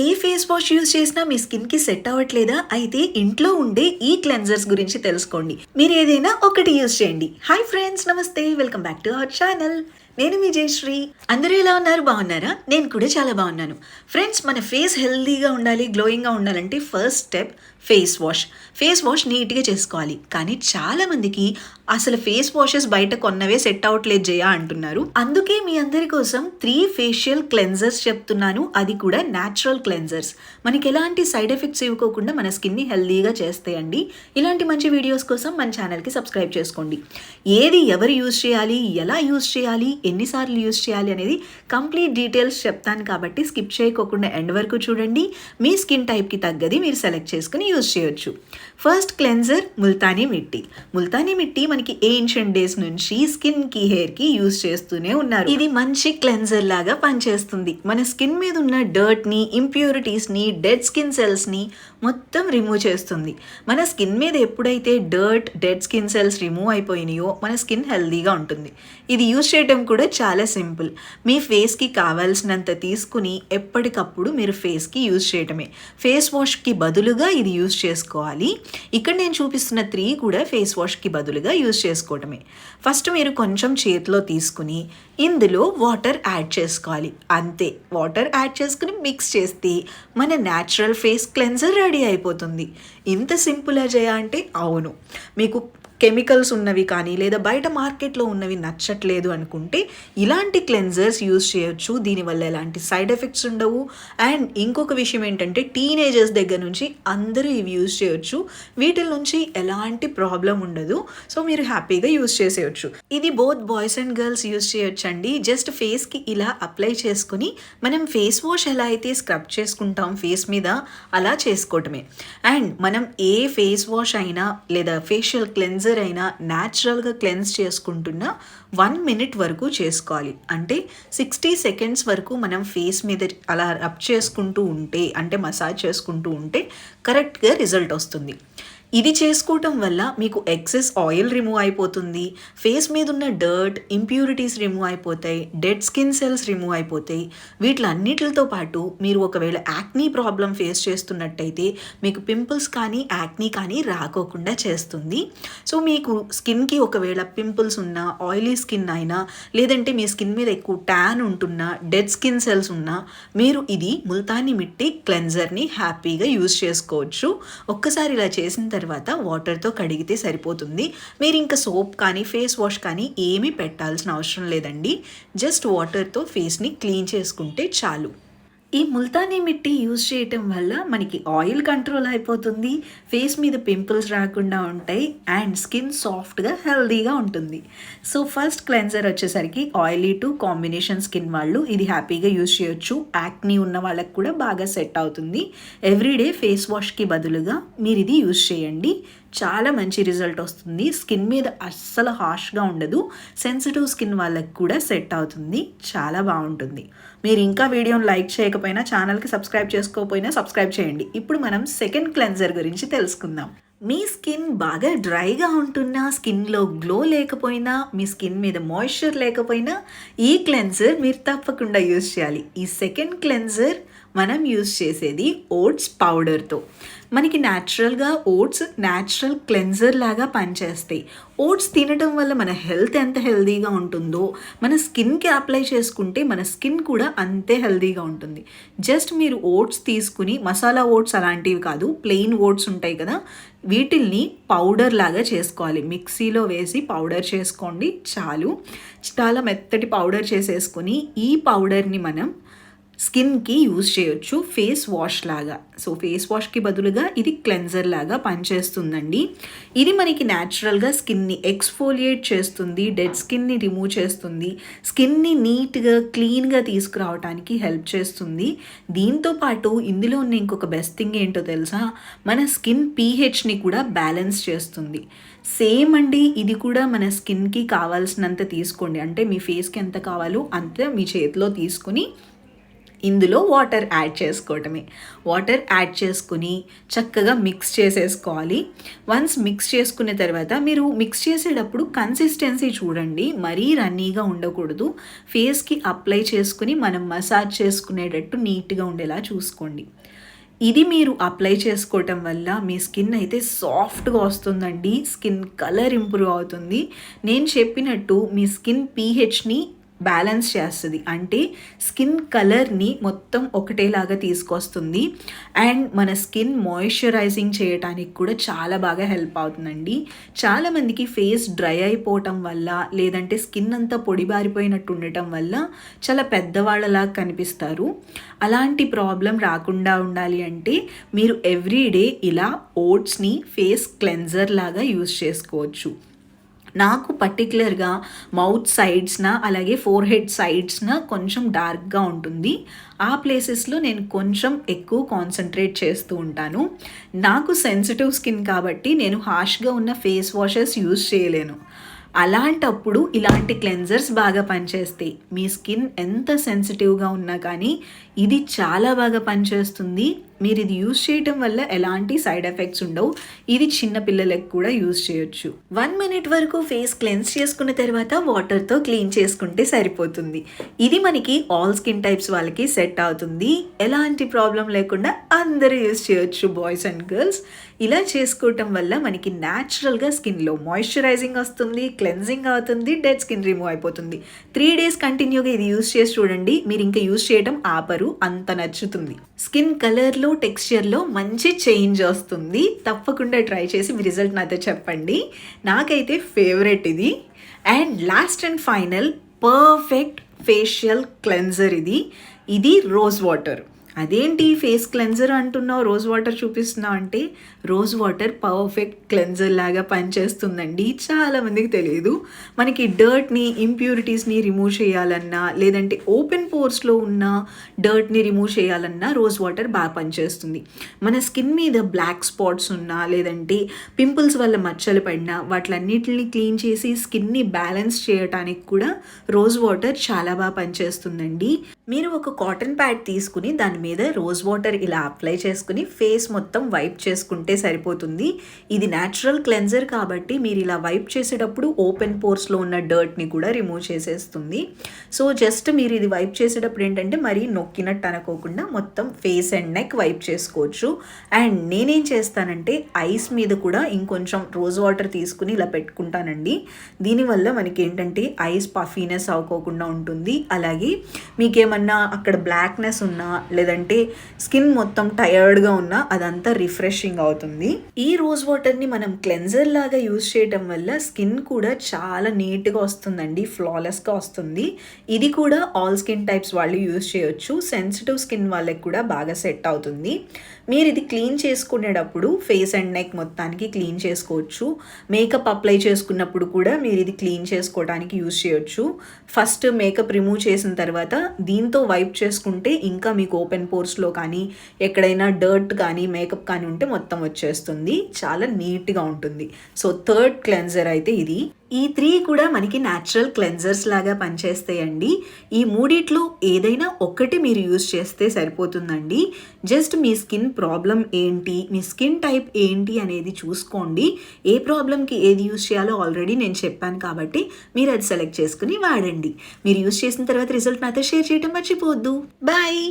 ఏ face wash use చేసినా మీ skin కి set అవ్వట్లేదా? అయితే ఇంట్లో ఉండే ఈ క్లెన్జర్స్ గురించి తెలుసుకోండి. మీరు ఏదైనా ఒకటి యూజ్ చేయండి. హాయ్ ఫ్రెండ్స్, నమస్తే, welcome back to our channel. నేను మీ జయశ్రీ. అందరూ ఎలా ఉన్నారు? బాగున్నారా? నేను కూడా చాలా బాగున్నాను. ఫ్రెండ్స్, మన ఫేస్ హెల్దీగా ఉండాలి, గ్లోయింగ్గా ఉండాలంటే first step face wash. Face wash నీట్గా చేసుకోవాలి. కానీ చాలామందికి అసలు ఫేస్ వాషెస్ బయట కొన్నవే సెట్ అవ్వట్లేదు జయ అంటున్నారు. అందుకే మీ అందరి కోసం 3 ఫేషియల్ క్లెన్జర్స్ చెప్తున్నాను. అది కూడా న్యాచురల్ క్లెన్జర్స్. మనకి ఎలాంటి సైడ్ ఎఫెక్ట్స్ ఇవ్వకోకుండా మన స్కిన్ని హెల్దీగా చేస్తాయండి. ఇలాంటి మంచి వీడియోస్ కోసం మన ఛానల్కి సబ్స్క్రైబ్ చేసుకోండి. ఏది ఎవరు యూజ్ చేయాలి, ఎలా యూజ్ చేయాలి, ఎన్నిసార్లు యూజ్ చేయాలి అనేది కంప్లీట్ డీటెయిల్స్ చెప్తాను. కాబట్టి స్కిప్ చేయకోకుండా ఎండ్ వరకు చూడండి. మీ స్కిన్ టైప్కి తగ్గది మీరు సెలెక్ట్ చేసుకుని యూజ్ చేయొచ్చు. First cleanser Multani mitti. ముల్తానీ మిట్టి మనకి ఏన్షియంట్ డేస్ నుంచి స్కిన్ కి, హెయిర్ కి యూజ్ చేస్తూనే ఉన్నారు. ఇది మంచి క్లెన్జర్ లాగా పనిచేస్తుంది. మన స్కిన్ మీద ఉన్న డర్ట్ ని, ఇంప్యూరిటీస్ ని, డెడ్ స్కిన్ సెల్స్ ని మొత్తం రిమూవ్ చేస్తుంది. మన స్కిన్ మీద ఎప్పుడైతే dirt, dead skin cells remove అయిపోయినాయో మన స్కిన్ హెల్దీగా ఉంటుంది. ఇది యూజ్ చేయడం కూడా చాలా సింపుల్. మీ ఫేస్కి కావాల్సినంత తీసుకుని ఎప్పటికప్పుడు మీరు ఫేస్కి యూజ్ చేయటమే. ఫేస్ వాష్కి బదులుగా ఇది యూజ్ చేసుకోవాలి. ఇక్కడ నేను చూపిస్తున్న 3 కూడా ఫేస్ వాష్కి బదులుగా యూజ్ చేసుకోవటమే. ఫస్ట్ మీరు కొంచెం చేతిలో తీసుకుని ఇందులో వాటర్ యాడ్ చేసుకోవాలి. అంతే, వాటర్ యాడ్ చేసుకుని మిక్స్ చేస్తే మన న్యాచురల్ ఫేస్ క్లెన్జర్ రెడీ అయిపోతుంది. ఇంత సింపుల్ అజయా అంటే అవును. మీకు కెమికల్స్ ఉన్నవి కానీ లేదా బయట మార్కెట్లో ఉన్నవి నచ్చట్లేదు అనుకుంటే ఇలాంటి క్లెన్జర్స్ యూజ్ చేయొచ్చు. దీనివల్ల ఎలాంటి సైడ్ ఎఫెక్ట్స్ ఉండవు. అండ్ ఇంకొక విషయం ఏంటంటే టీనేజర్స్ దగ్గర నుంచి అందరూ ఇవి యూజ్ చేయొచ్చు. వీటి నుంచి ఎలాంటి ప్రాబ్లం ఉండదు. సో మీరు హ్యాపీగా యూజ్ చేసేయచ్చు. ఇది both boys and girls use చేయొచ్చు అండి. జస్ట్ ఫేస్కి ఇలా అప్లై చేసుకుని మనం ఫేస్ వాష్ ఎలా అయితే స్క్రబ్ చేసుకుంటాం ఫేస్ మీద అలా చేసుకోవటమే. అండ్ మనం ఏ ఫేస్ వాష్ అయినా లేదా ఫేషియల్ క్లెన్జర్ అయినా న్యాచురల్గా క్లెన్స్ చేసుకుంటున్న 1 minute వరకు చేసుకోవాలి. అంటే 60 seconds వరకు మనం ఫేస్ మీద అలా రబ్ చేసుకుంటూ ఉంటే, అంటే మసాజ్ చేసుకుంటూ ఉంటే కరెక్ట్గా రిజల్ట్ వస్తుంది. ఇది చేసుకోవటం వల్ల మీకు ఎక్సెస్ ఆయిల్ రిమూవ్ అయిపోతుంది. ఫేస్ మీద ఉన్న డర్ట్, ఇంప్యూరిటీస్ రిమూవ్ అయిపోతాయి. డెడ్ స్కిన్ సెల్స్ రిమూవ్ అయిపోతాయి. వీటిలన్నిటితో పాటు మీరు ఒకవేళ యాక్నీ ప్రాబ్లం ఫేస్ చేస్తున్నట్టయితే మీకు పింపుల్స్ కానీ యాక్నీ కానీ రాకోకుండా చేస్తుంది. సో మీకు స్కిన్కి ఒకవేళ పింపుల్స్ ఉన్నా, ఆయిలీ స్కిన్ అయినా, లేదంటే మీ స్కిన్ మీద ఎక్కువ ట్యాన్ ఉంటున్నా, డెడ్ స్కిన్ సెల్స్ ఉన్నా మీరు ఇది ముల్తానీ మిట్టి క్లెన్జర్ని హ్యాపీగా యూజ్ చేసుకోవచ్చు. ఒక్కసారి ఇలా చేసిన తర్వాత వాటర్తో కడిగితే సరిపోతుంది. మీరు ఇంకా సోప్ కానీ ఫేస్ వాష్ కానీ ఏమీ పెట్టాల్సిన అవసరం లేదండి. జస్ట్ వాటర్తో ఫేస్ని క్లీన్ చేసుకుంటే చాలు. ఈ ముల్తానీ మిట్టి యూజ్ చేయటం వల్ల మనకి ఆయిల్ కంట్రోల్ అయిపోతుంది, ఫేస్ మీద పింపుల్స్ రాకుండా ఉంటాయి, అండ్ స్కిన్ సాఫ్ట్గా హెల్దీగా ఉంటుంది. సో ఫస్ట్ క్లెన్జర్ వచ్చేసరికి ఆయిలీ టు కాంబినేషన్ స్కిన్ వాళ్ళు ఇది హ్యాపీగా యూజ్ చేయొచ్చు. యాక్నీ ఉన్న వాళ్ళకి కూడా బాగా సెట్ అవుతుంది. ఎవ్రీడే ఫేస్ వాష్కి బదులుగా మీరు ఇది యూజ్ చేయండి. చాలా మంచి రిజల్ట్ వస్తుంది. స్కిన్ మీద అస్సలు హార్ష్గా ఉండదు. సెన్సిటివ్ స్కిన్ వాళ్ళకి కూడా సెట్ అవుతుంది. చాలా బాగుంటుంది. మీరు ఇంకా వీడియోని లైక్ చేయకపోయినా, ఛానల్కి సబ్స్క్రైబ్ చేసుకోకపోయినా సబ్స్క్రైబ్ చేయండి. ఇప్పుడు మనం సెకండ్ క్లెన్జర్ గురించి తెలుసుకుందాం. మీ స్కిన్ బాగా డ్రైగా ఉంటున్నా, స్కిన్లో గ్లో లేకపోయినా, మీ స్కిన్ మీద మాయిశ్చర్ లేకపోయినా ఈ క్లెన్జర్ మీరు తప్పకుండా యూజ్ చేయాలి. ఈ సెకండ్ క్లెన్జర్ మనం యూజ్ చేసేది ఓట్స్ పౌడర్తో. మనకి న్యాచురల్గా ఓట్స్ న్యాచురల్ క్లెన్జర్ లాగా పనిచేస్తాయి. ఓట్స్ తినడం వల్ల మన హెల్త్ ఎంత హెల్దీగా ఉంటుందో మన స్కిన్కి అప్లై చేసుకుంటే మన స్కిన్ కూడా అంతే హెల్దీగా ఉంటుంది. జస్ట్ మీరు ఓట్స్ తీసుకుని, మసాలా ఓట్స్ అలాంటివి కాదు, ప్లెయిన్ ఓట్స్ ఉంటాయి కదా, వీటిల్ని పౌడర్ లాగా చేసుకోవాలి. మిక్సీలో వేసి పౌడర్ చేసుకోండి చాలు. చాలా మెత్తటి పౌడర్ చేసేసుకుని ఈ పౌడర్ని మనం స్కిన్కి యూజ్ చేయొచ్చు ఫేస్ వాష్ లాగా. సో ఫేస్ వాష్కి బదులుగా ఇది క్లెన్జర్ లాగా పనిచేస్తుందండి. ఇది మనకి న్యాచురల్గా స్కిన్ని ఎక్స్ఫోలియేట్ చేస్తుంది, డెడ్ స్కిన్ని రిమూవ్ చేస్తుంది, స్కిన్ని నీట్గా క్లీన్గా తీసుకురావడానికి హెల్ప్ చేస్తుంది. దీంతో పాటు ఇందులో ఉన్న ఇంకొక బెస్ట్ థింగ్ ఏంటో తెలుసా, మన స్కిన్ పీహెచ్ని కూడా బ్యాలెన్స్ చేస్తుంది. సేమ్ అండి, ఇది కూడా మన స్కిన్కి కావాల్సినంత తీసుకోండి. అంటే మీ ఫేస్కి ఎంత కావాలో అంత మీ చేతిలో తీసుకుని ఇందులో వాటర్ యాడ్ చేసుకోవటమే. వాటర్ యాడ్ చేసుకుని చక్కగా మిక్స్ చేసేసుకోవాలి. వన్స్ మిక్స్ చేసుకున్న తర్వాత మీరు మిక్స్ చేసేటప్పుడు కన్సిస్టెన్సీ చూడండి, మరీ రన్నీగా ఉండకూడదు. ఫేస్కి అప్లై చేసుకుని మనం మసాజ్ చేసుకునేటట్టు నీట్గా ఉండేలా చూసుకోండి. ఇది మీరు అప్లై చేసుకోవటం వల్ల మీ స్కిన్ అయితే సాఫ్ట్గా వస్తుందండి. స్కిన్ కలర్ ఇంప్రూవ్ అవుతుంది. నేను చెప్పినట్టు మీ స్కిన్ పీహెచ్ని బ్యాలెన్స్ చేస్తుంది, అంటే స్కిన్ కలర్ని మొత్తం ఒకటేలాగా తీసుకొస్తుంది. అండ్ మన స్కిన్ మాయిశ్చరైజింగ్ చేయడానికి కూడా చాలా బాగా హెల్ప్ అవుతుందండి. చాలామందికి ఫేస్ డ్రై అయిపోవటం వల్ల, లేదంటే స్కిన్ అంతా పొడిబారిపోయినట్టు ఉండటం వల్ల చాలా పెద్దవాళ్ళలాగా కనిపిస్తారు. అలాంటి ప్రాబ్లం రాకుండా ఉండాలి అంటే మీరు ఎవ్రీడే ఇలా ఓట్స్ని ఫేస్ క్లెన్జర్ లాగా యూజ్ చేసుకోవచ్చు. నాకు పర్టికులర్గా మౌత్ సైడ్స్న, అలాగే ఫోర్ హెడ్ సైడ్స్న కొంచెం డార్క్గా ఉంటుంది. ఆ ప్లేసెస్లో నేను కొంచెం ఎక్కువ కాన్సన్ట్రేట్ చేస్తూ ఉంటాను. నాకు సెన్సిటివ్ స్కిన్ కాబట్టి నేను హార్ష్గా ఉన్న ఫేస్ వాషెస్ యూజ్ చేయలేను. అలాంటప్పుడు ఇలాంటి క్లెన్జర్స్ బాగా పనిచేస్తాయి. మీ స్కిన్ ఎంత సెన్సిటివ్గా ఉన్నా కానీ ఇది చాలా బాగా పనిచేస్తుంది. మీరు ఇది యూజ్ చేయటం వల్ల ఎలాంటి సైడ్ ఎఫెక్ట్స్ ఉండవు. ఇది చిన్న పిల్లలకు కూడా యూజ్ చేయొచ్చు. 1 minute వరకు ఫేస్ క్లెన్స్ చేసుకున్న తర్వాత వాటర్తో క్లీన్ చేసుకుంటే సరిపోతుంది. ఇది మనకి ఆల్ స్కిన్ టైప్స్ వాళ్ళకి సెట్ అవుతుంది. ఎలాంటి ప్రాబ్లం లేకుండా అందరూ యూజ్ చేయొచ్చు, బాయ్స్ అండ్ గర్ల్స్. ఇలా చేసుకోవటం వల్ల మనకి న్యాచురల్గా స్కిన్లో మాయిశ్చరైజింగ్ వస్తుంది, క్లెన్జింగ్ అవుతుంది, డెడ్ స్కిన్ రిమూవ్ అయిపోతుంది. 3 days కంటిన్యూగా ఇది యూజ్ చేసి చూడండి, మీరు ఇంకా యూజ్ చేయడం ఆపరు, అంత నచ్చుతుంది. స్కిన్ కలర్లో, టెక్స్చర్లో మంచి చేంజ్ వస్తుంది. తప్పకుండా ట్రై చేసి మీ రిజల్ట్ నాతో చెప్పండి. నాకైతే ఫేవరెట్ ఇది. And last and final perfect facial cleanser ఇది రోజ్ వాటర్. అదేంటి ఫేస్ క్లెన్జర్ అంటున్నావు, రోజ్ వాటర్ చూపిస్తున్నావు అంటే, రోజ్ వాటర్ పర్ఫెక్ట్ క్లెన్జర్ లాగా పనిచేస్తుందండి. చాలామందికి తెలియదు. మనకి డర్ట్ని, ఇంప్యూరిటీస్ని రిమూవ్ చేయాలన్నా, లేదంటే ఓపెన్ పోర్స్లో ఉన్న డర్ట్ని రిమూవ్ చేయాలన్నా రోజ్ వాటర్ బాగా పనిచేస్తుంది. మన స్కిన్ మీద బ్లాక్ స్పాట్స్ ఉన్నా, లేదంటే పింపుల్స్ వల్ల మచ్చలు పడినా వాటిలన్నిటిని క్లీన్ చేసి స్కిన్ని బ్యాలెన్స్ చేయడానికి కూడా రోజ్ వాటర్ చాలా బాగా పనిచేస్తుందండి. మీరు ఒక కాటన్ ప్యాడ్ తీసుకుని దాని మీద రోజ్ వాటర్ ఇలా అప్లై చేసుకుని ఫేస్ మొత్తం వైప్ చేసుకుంటే సరిపోతుంది. ఇది న్యాచురల్ క్లెన్జర్ కాబట్టి మీరు ఇలా వైప్ చేసేటప్పుడు ఓపెన్ పోర్స్లో ఉన్న డర్ట్ని కూడా రిమూవ్ చేసేస్తుంది. సో జస్ట్ మీరు ఇది వైప్ చేసేటప్పుడు ఏంటంటే మరీ నొక్కినట్టు అనుకోకుండా మొత్తం ఫేస్ అండ్ నెక్ వైప్ చేసుకోవచ్చు. అండ్ నేనేం చేస్తానంటే ఐస్ మీద కూడా ఇంకొంచెం రోజ్ వాటర్ తీసుకుని ఇలా పెట్టుకుంటానండి. దీనివల్ల మనకి ఏంటంటే ఐస్ పఫీనెస్ అవ్వకోకుండా ఉంటుంది. అలాగే మీకేమన్నా అక్కడ బ్లాక్నెస్ ఉన్నా, లేదంటే స్కిన్ మొత్తం టయర్డ్గా ఉన్నా అదంతా రిఫ్రెషింగ్ అవుతుంది. ఈ రోజ్ వాటర్ని మనం క్లెన్జర్ లాగా యూజ్ చేయడం వల్ల స్కిన్ కూడా చాలా నీట్గా వస్తుందండి, ఫ్లాలెస్గా వస్తుంది. ఇది కూడా ఆల్ స్కిన్ టైప్స్ వాళ్ళు యూజ్ చేయొచ్చు. సెన్సిటివ్ స్కిన్ వాళ్ళకి కూడా బాగా సెట్ అవుతుంది. మీరు ఇది క్లీన్ చేసుకునేటప్పుడు ఫేస్ అండ్ నెక్ మొత్తానికి క్లీన్ చేసుకోవచ్చు. మేకప్ అప్లై చేసుకున్నప్పుడు కూడా మీరు ఇది క్లీన్ చేసుకోవడానికి యూజ్ చేయొచ్చు. ఫస్ట్ మేకప్ రిమూవ్ చేసిన తర్వాత దీంతో వైప్ చేసుకుంటే ఇంకా మీకు ఓపెన్ పోర్స్లో కానీ ఎక్కడైనా డర్ట్ కానీ మేకప్ కానీ ఉంటే మొత్తం వచ్చేస్తుంది. చాలా నీట్గా ఉంటుంది. సో థర్డ్ క్లెన్జర్ అయితే ఇది. ఈ 3 కూడా మనకి న్యాచురల్ క్లెన్జర్స్ లాగా పనిచేస్తాయండి. ఈ మూడిట్లో ఏదైనా ఒకటి మీరు యూజ్ చేస్తే సరిపోతుందండి. జస్ట్ మీ స్కిన్ ప్రాబ్లం ఏంటి, మీ స్కిన్ టైప్ ఏంటి అనేది చూసుకోండి. ఏ ప్రాబ్లంకి ఏది యూజ్ చేయాలో ఆల్రెడీ నేను చెప్పాను కాబట్టి మీరు అది సెలెక్ట్ చేసుకుని వాడండి. మీరు యూజ్ చేసిన తర్వాత రిజల్ట్ నాతో షేర్ చేయడం మర్చిపోవద్దు. బాయ్.